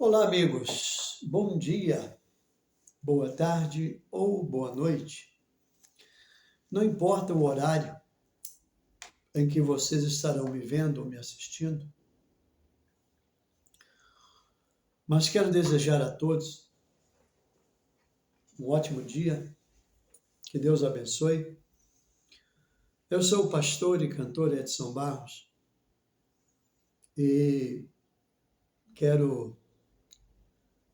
Olá, amigos. Bom dia, boa tarde ou boa noite. Não importa o horário em que vocês estarão me vendo ou me assistindo, mas quero desejar a todos um ótimo dia, que Deus abençoe. Eu sou o pastor e cantor Edson Barros e quero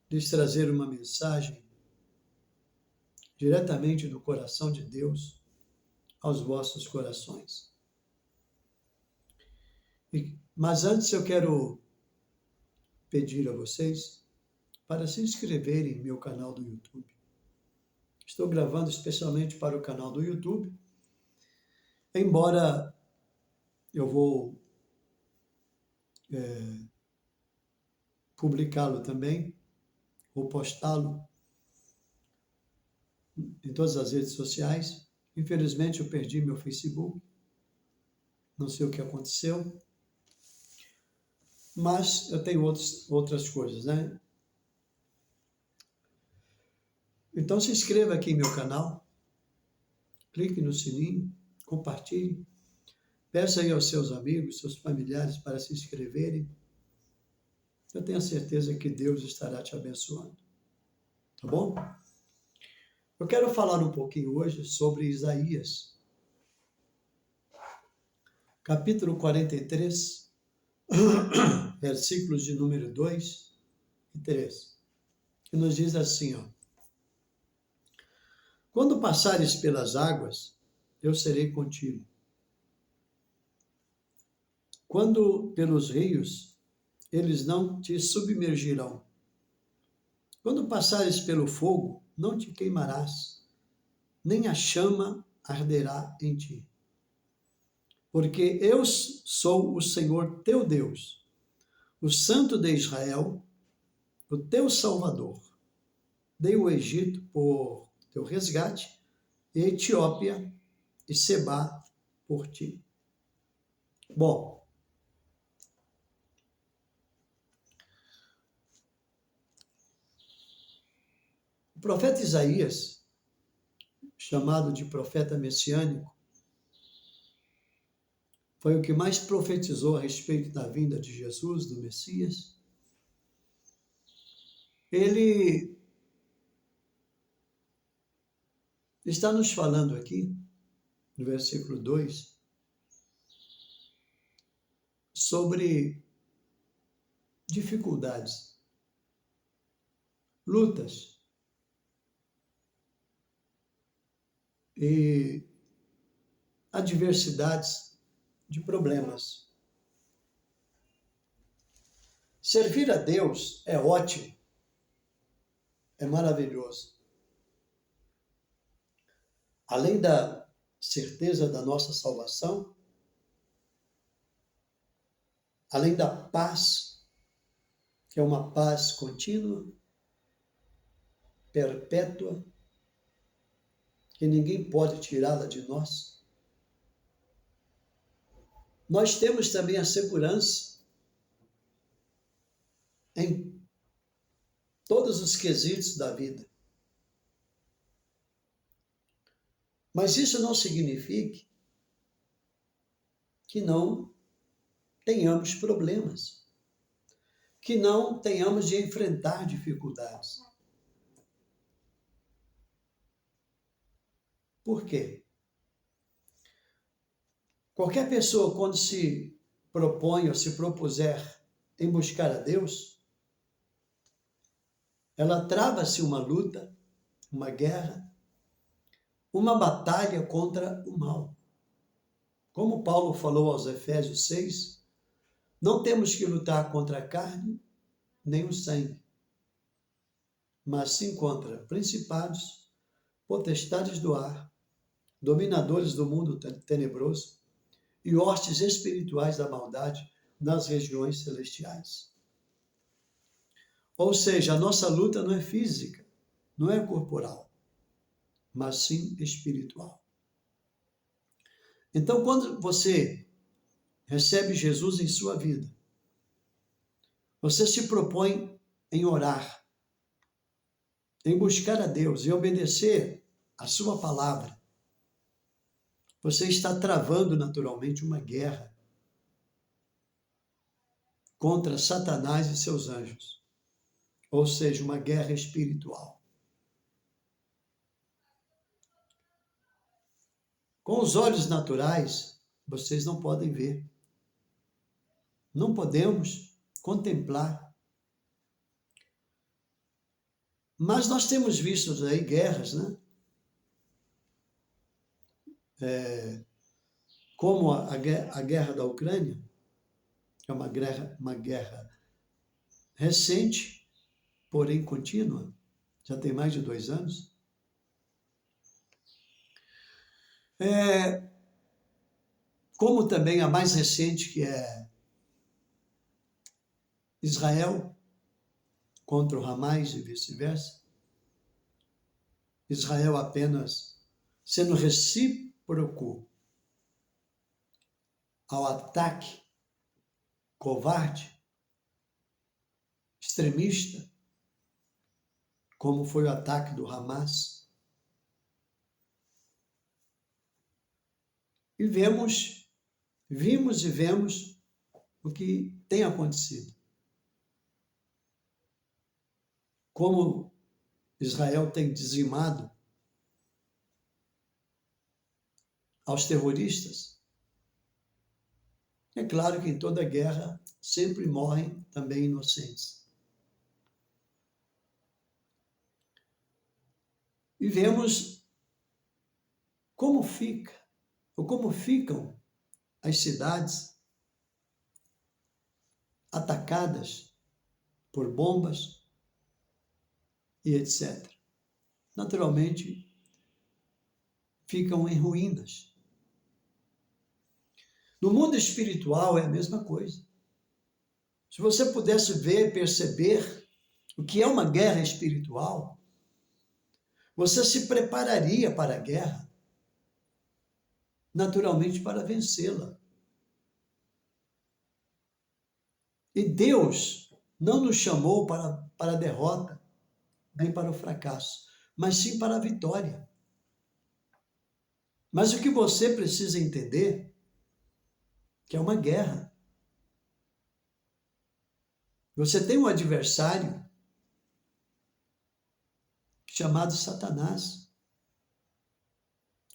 lhes trazer uma mensagem diretamente do coração de Deus aos vossos corações. Mas antes eu quero pedir a vocês para se inscreverem em meu canal do YouTube. Estou gravando especialmente para o canal do YouTube, embora eu vou publicá-lo também, vou postá-lo em todas as redes sociais. Infelizmente eu perdi meu Facebook, não sei o que aconteceu, mas eu tenho outras coisas, né? Então se inscreva aqui em meu canal, clique no sininho, compartilhe, peça aí aos seus amigos, seus familiares para se inscreverem. Eu tenho a certeza que Deus estará te abençoando, tá bom? Eu quero falar um pouquinho hoje sobre Isaías, capítulo 43, versículos de número 2 e 3, que nos diz assim, ó: Quando passares pelas águas, eu serei contigo. Quando pelos rios, eles não te submergirão. Quando passares pelo fogo, não te queimarás, nem a chama arderá em ti. Porque eu sou o Senhor teu Deus, o Santo de Israel, o teu Salvador. Dei o Egito por teu resgate, e Etiópia e Sebá por ti. Bom, o profeta Isaías, chamado de profeta messiânico, foi o que mais profetizou a respeito da vinda de Jesus, do Messias. Ele está nos falando aqui, no versículo 2, sobre dificuldades, lutas e adversidades de problemas. Servir a Deus é ótimo, é maravilhoso. Além da certeza da nossa salvação, além da paz, que é uma paz contínua, perpétua, que ninguém pode tirá-la de nós, nós temos também a segurança em todos os quesitos da vida. Mas isso não significa que não tenhamos problemas, que não tenhamos de enfrentar dificuldades. Por quê? Qualquer pessoa, quando se propõe ou se propuser em buscar a Deus, ela trava-se uma luta, uma guerra, uma batalha contra o mal. Como Paulo falou aos Efésios 6, não temos que lutar contra a carne nem o sangue, mas sim contra principados, potestades do ar, dominadores do mundo tenebroso e hostes espirituais da maldade nas regiões celestiais. Ou seja, a nossa luta não é física, não é corporal, mas sim espiritual. Então, quando você recebe Jesus em sua vida, você se propõe em orar, em buscar a Deus e obedecer a sua palavra, você está travando naturalmente uma guerra contra Satanás e seus anjos, ou seja, uma guerra espiritual. Com os olhos naturais, vocês não podem ver. Não podemos contemplar. Mas nós temos visto aí guerras, né? Como a guerra da Ucrânia, que é uma guerra recente, porém contínua, já tem mais de 2 anos. Como também a mais recente, que é Israel contra o Hamas e vice-versa. Israel apenas sendo recíproco ao ataque covarde, extremista, como foi o ataque do Hamas. E vimos e vemos o que tem acontecido. Como Israel tem dizimado aos terroristas. É claro que em toda guerra sempre morrem também inocentes. E vemos como ficam as cidades atacadas por bombas e etc. Naturalmente, ficam em ruínas. No mundo espiritual é a mesma coisa. Se você pudesse ver, perceber o que é uma guerra espiritual, você se prepararia para a guerra, naturalmente para vencê-la. E Deus não nos chamou para a derrota, nem para o fracasso, mas sim para a vitória. Mas o que você precisa entender que é uma guerra. Você tem um adversário chamado Satanás.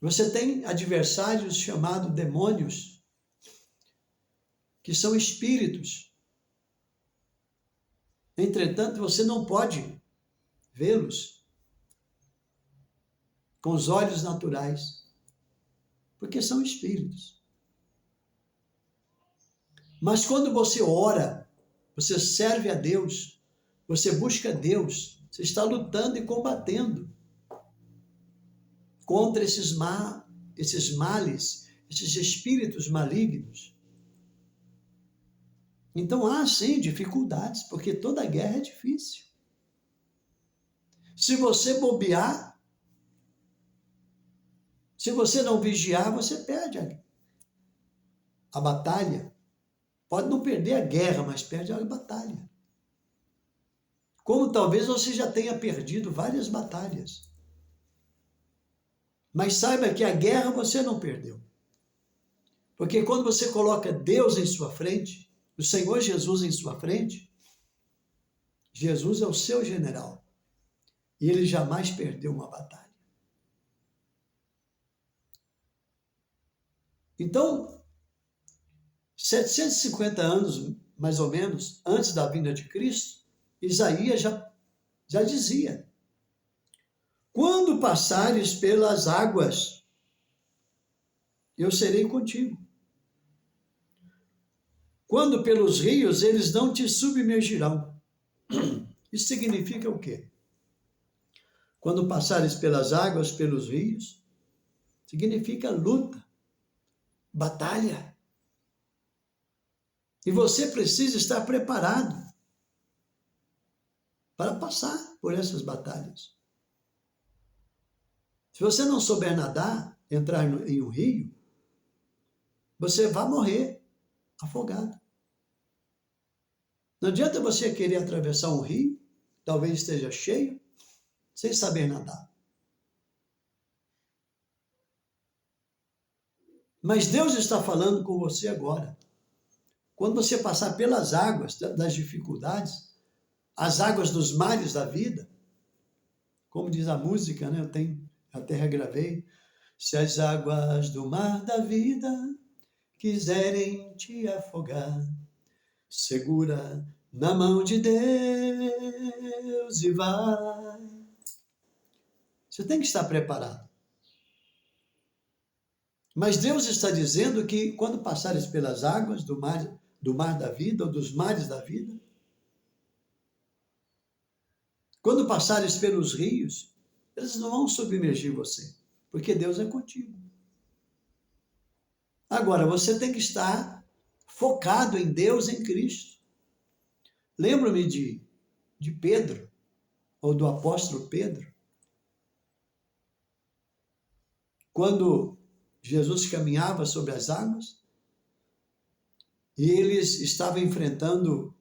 Você tem adversários chamados demônios, que são espíritos. Entretanto, você não pode vê-los com os olhos naturais, porque são espíritos. Mas quando você ora, você serve a Deus, você busca Deus, você está lutando e combatendo contra esses males, esses espíritos malignos. Então há sim dificuldades, porque toda guerra é difícil. Se você bobear, se você não vigiar, você perde a batalha. Pode não perder a guerra, mas perde a batalha. Como talvez você já tenha perdido várias batalhas. Mas saiba que a guerra você não perdeu. Porque quando você coloca Deus em sua frente, o Senhor Jesus em sua frente, Jesus é o seu general. E ele jamais perdeu uma batalha. Então, 750 anos, mais ou menos, antes da vinda de Cristo, Isaías já dizia: quando passares pelas águas, eu serei contigo. Quando pelos rios, eles não te submergirão. Isso significa o quê? Quando passares pelas águas, pelos rios, significa luta, batalha. E você precisa estar preparado para passar por essas batalhas. Se você não souber nadar, entrar em um rio, você vai morrer afogado. Não adianta você querer atravessar um rio talvez esteja cheio, sem saber nadar. Mas Deus está falando com você agora. Quando você passar pelas águas das dificuldades, as águas dos mares da vida, como diz a música, né? Eu até regravei. Se as águas do mar da vida quiserem te afogar, segura na mão de Deus e vai. Você tem que estar preparado. Mas Deus está dizendo que quando passares pelas águas do mar da vida, ou dos mares da vida, quando passares pelos rios, eles não vão submergir você, porque Deus é contigo. Agora, você tem que estar focado em Deus, em Cristo. Lembro-me de Pedro, ou do apóstolo Pedro, quando Jesus caminhava sobre as águas e eles estavam enfrentando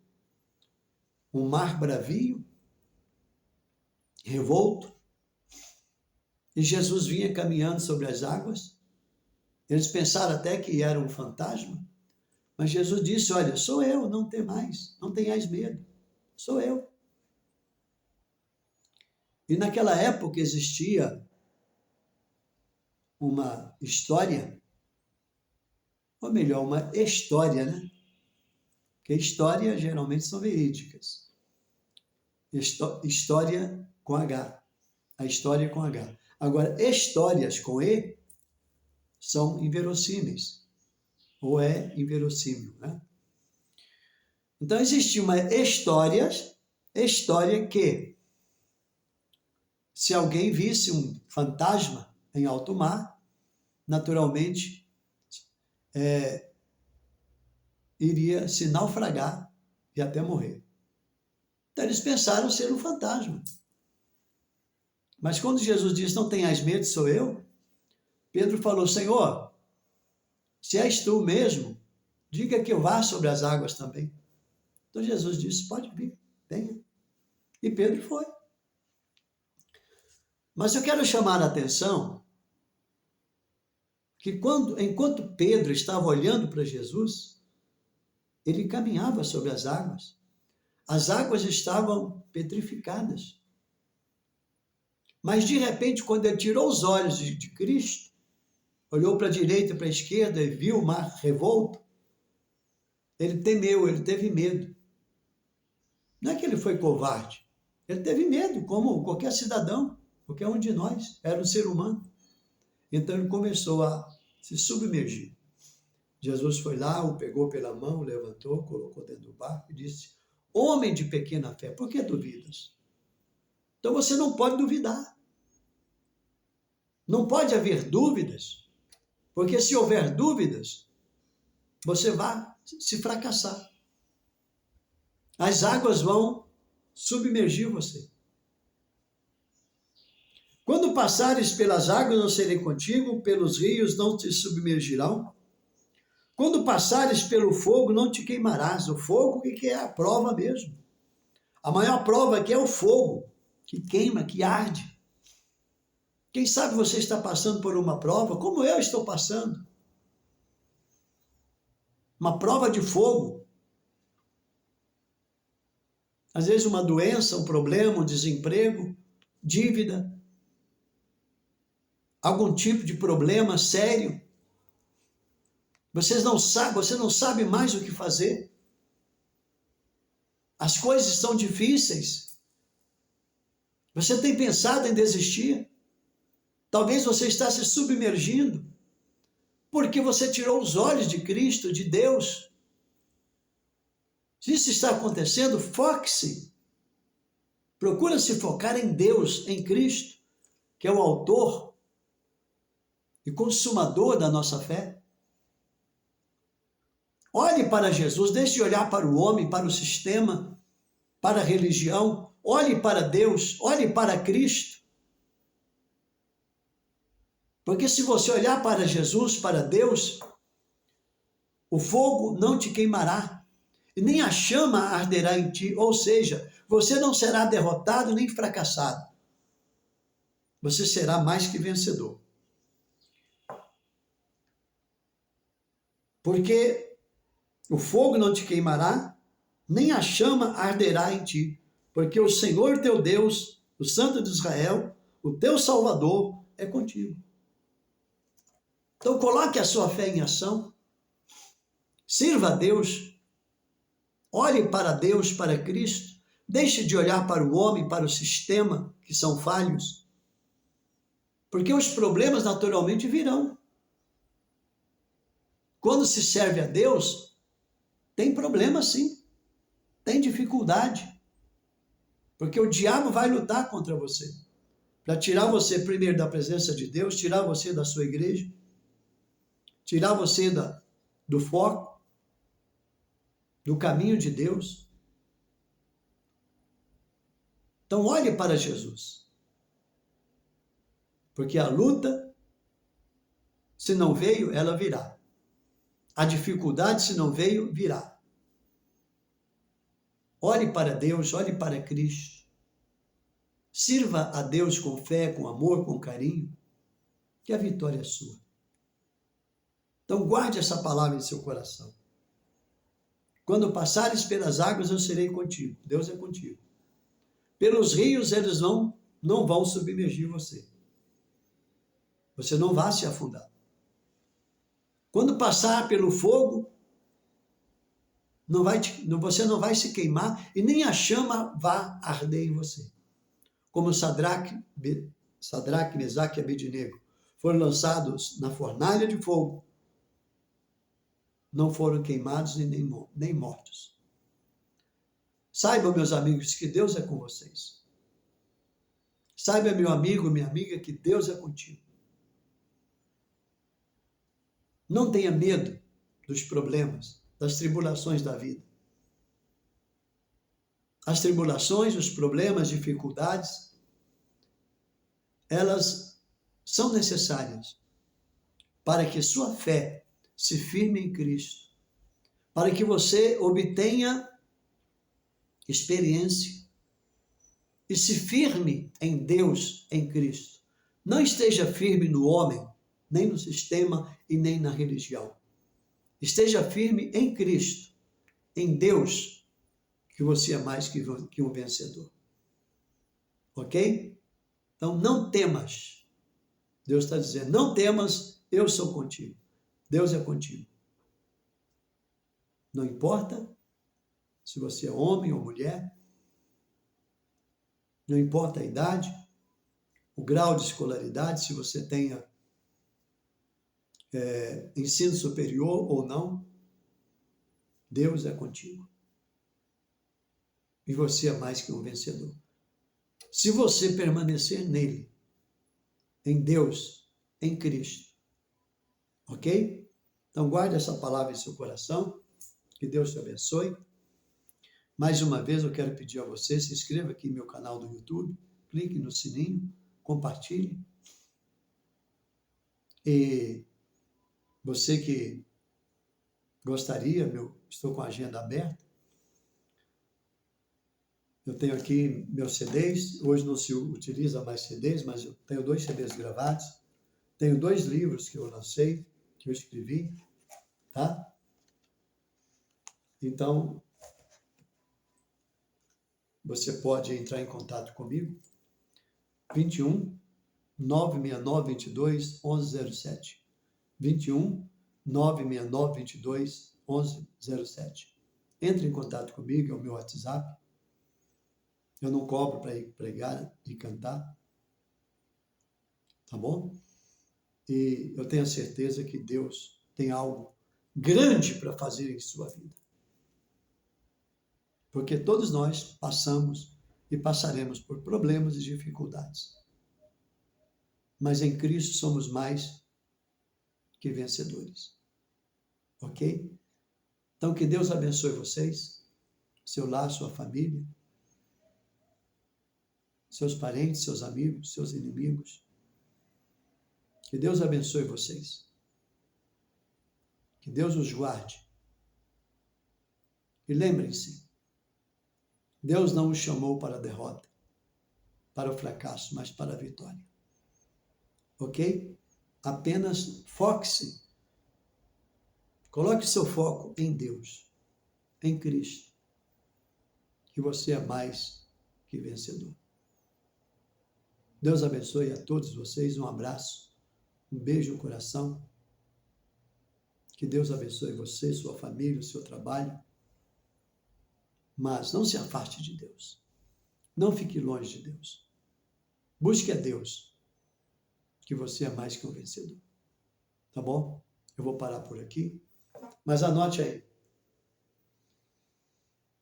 um mar bravio, revolto, e Jesus vinha caminhando sobre as águas. Eles pensaram até que era um fantasma, mas Jesus disse: olha, sou eu, não tenhais medo, sou eu. E naquela época existia uma história, ou melhor, uma história, né? Porque história geralmente são verídicas. História com H. A história com H. Agora, histórias com E são inverossímeis. Ou é inverossímil, né? Então, existia uma história que, se alguém visse um fantasma em alto mar, naturalmente iria se naufragar e até morrer. Então eles pensaram ser um fantasma. Mas quando Jesus disse: não tenhais medo, sou eu, Pedro falou: Senhor, se és tu mesmo, diga que eu vá sobre as águas também. Então Jesus disse: pode vir, venha. E Pedro foi. Mas eu quero chamar a atenção que enquanto Pedro estava olhando para Jesus, ele caminhava sobre as águas. As águas estavam petrificadas. Mas, de repente, quando ele tirou os olhos de Cristo, olhou para a direita e para a esquerda e viu o mar revolto, ele temeu, ele teve medo. Não é que ele foi covarde, ele teve medo, como qualquer cidadão, qualquer um de nós, era um ser humano. Então ele começou a se submergir. Jesus foi lá, o pegou pela mão, o levantou, colocou dentro do barco e disse: homem de pequena fé, por que duvidas? Então você não pode duvidar. Não pode haver dúvidas, porque se houver dúvidas, você vai se fracassar. As águas vão submergir você. Quando passares pelas águas, não serei contigo, pelos rios não te submergirão. Quando passares pelo fogo, não te queimarás. O fogo que é a prova mesmo. A maior prova aqui é o fogo, que queima, que arde. Quem sabe você está passando por uma prova, como eu estou passando. Uma prova de fogo. Às vezes uma doença, um problema, um desemprego, dívida, algum tipo de problema sério. Você não sabe mais o que fazer. As coisas estão difíceis. Você tem pensado em desistir? Talvez você está se submergindo porque você tirou os olhos de Cristo, de Deus. Se isso está acontecendo, foque-se. Procura se focar em Deus, em Cristo, que é o autor e consumador da nossa fé. Olhe para Jesus, deixe de olhar para o homem, para o sistema, para a religião. Olhe para Deus, olhe para Cristo. Porque se você olhar para Jesus, para Deus, o fogo não te queimará. e nem a chama arderá em ti. Ou seja, você não será derrotado nem fracassado. Você será mais que vencedor. Porque o fogo não te queimará, nem a chama arderá em ti. Porque o Senhor teu Deus, o Santo de Israel, o teu Salvador, é contigo. Então coloque a sua fé em ação, sirva a Deus, olhe para Deus, para Cristo, deixe de olhar para o homem, para o sistema, que são falhos, porque os problemas naturalmente virão. Quando se serve a Deus, tem problema sim, tem dificuldade, porque o diabo vai lutar contra você, para tirar você primeiro da presença de Deus, tirar você da sua igreja, tirar você do foco, do caminho de Deus. Então olhe para Jesus, porque a luta, se não veio, ela virá. A dificuldade, se não veio, virá. Olhe para Deus, olhe para Cristo. Sirva a Deus com fé, com amor, com carinho, que a vitória é sua. Então guarde essa palavra em seu coração. Quando passares pelas águas, eu serei contigo. Deus é contigo. Pelos rios, eles não vão submergir você. Você não vai se afundar. Quando passar pelo fogo, você não vai se queimar e nem a chama vai arder em você. Como Sadraque, Mesaque e Abednego foram lançados na fornalha de fogo, não foram queimados e nem mortos. Saibam, meus amigos, que Deus é com vocês. Saiba, meu amigo, minha amiga, que Deus é contigo. Não tenha medo dos problemas, das tribulações da vida. As tribulações, os problemas, dificuldades, elas são necessárias para que sua fé se firme em Cristo, para que você obtenha experiência e se firme em Deus, em Cristo. Não esteja firme no homem, nem no sistema e nem na religião. Esteja firme em Cristo, em Deus, que você é mais que um vencedor. Ok? Então não temas. Deus está dizendo, não temas, eu sou contigo. Deus é contigo. Não importa se você é homem ou mulher, não importa a idade, o grau de escolaridade, se você tenha ensino superior ou não, Deus é contigo. E você é mais que um vencedor. Se você permanecer nele, em Deus, em Cristo, ok? Então guarde essa palavra em seu coração, que Deus te abençoe. Mais uma vez eu quero pedir a você, se inscreva aqui no meu canal do YouTube, clique no sininho, compartilhe. E você que gostaria, estou com a agenda aberta, eu tenho aqui meus CDs, hoje não se utiliza mais CDs, mas eu tenho 2 CDs gravados, tenho 2 livros que eu lancei, que eu escrevi, tá? Então, você pode entrar em contato comigo, 21 969 22 1107. 21 969 22 1107. Entre em contato comigo, é o meu WhatsApp. Eu não cobro para ir pregar e cantar, tá bom? E eu tenho a certeza que Deus tem algo grande para fazer em sua vida. Porque todos nós passamos e passaremos por problemas e dificuldades. Mas em Cristo somos mais que vencedores. Ok? Então que Deus abençoe vocês, seu lar, sua família, seus parentes, seus amigos, seus inimigos. Que Deus abençoe vocês. Que Deus os guarde. E lembrem-se, Deus não os chamou para a derrota, para o fracasso, mas para a vitória. Ok? Apenas foque-se. Coloque seu foco em Deus, em Cristo. Que você é mais que vencedor. Deus abençoe a todos vocês. Um abraço, um beijo no coração. Que Deus abençoe você, sua família, o seu trabalho. Mas não se afaste de Deus. Não fique longe de Deus. Busque a Deus, que você é mais que um vencedor. Tá bom? Eu vou parar por aqui. Mas anote aí.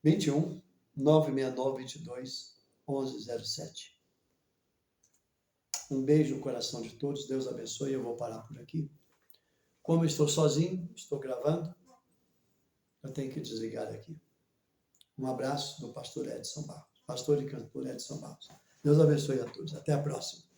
21 969 22 1107. Um beijo no coração de todos. Deus abençoe. Eu vou parar por aqui. Como eu estou sozinho, estou gravando, eu tenho que desligar aqui. Um abraço do pastor Edson Barros. Pastor e cantor Edson Barros. Deus abençoe a todos. Até a próxima.